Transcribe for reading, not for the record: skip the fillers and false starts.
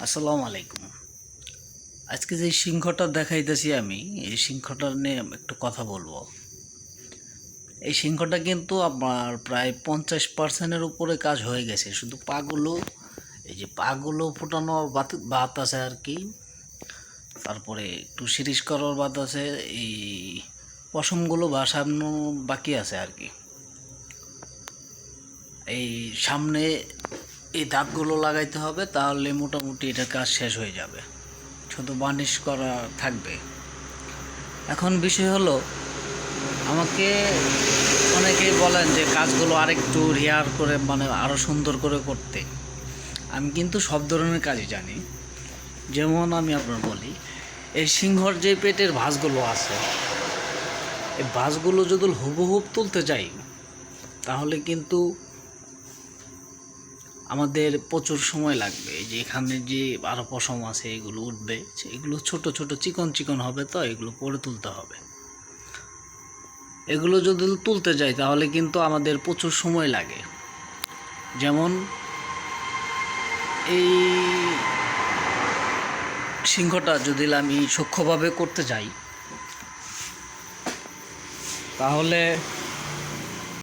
আসসালামু আলাইকুম। আজকে যে সিংহটা দেখাইতেছি আমি, এই সিংহটা নিয়ে একটু কথা বলবো। এই সিংহটা কিন্তু আপনার প্রায় 50%-এর উপরে কাজ হয়ে গেছে। শুধু পাগুলো, এই যে পাগুলো ফুটানোর বাত আছে আর কি। তারপরে একটু শিরিষ করার বাত আছে। এই পশমগুলো বসানো বাকি আছে আর কি। এই সামনে এই দাঁতগুলো লাগাইতে হবে, তাহলে মোটামুটি এটার কাজ শেষ হয়ে যাবে। শুধু বার্নিশ করা থাকবে। এখন বিষয় হলো, আমাকে অনেকেই বলেন যে কাজগুলো আরেকটু রেয়ার করে, মানে আরও সুন্দর করে করতে। আমি কিন্তু সব ধরনের কাজই জানি। যেমন আমি আপনার বলি, এই সিংহর যে পেটের ভাঁজগুলো আছে, এই ভাঁজগুলো যদি হুবহুব তুলতে যাই, তাহলে কিন্তু আমাদের প্রচুর সময় লাগবে। এই যে এখানে যে আরও পশম আছে, এগুলো উঠবে, এগুলো ছোট ছোট চিকন চিকন হবে, তো এগুলো পরে তুলতে হবে। এগুলো যদি তুলতে যাই তাহলে কিন্তু আমাদের প্রচুর সময় লাগে। যেমন এই সিংহটা যদি আমি সূক্ষ্মভাবে করতে যাই, তাহলে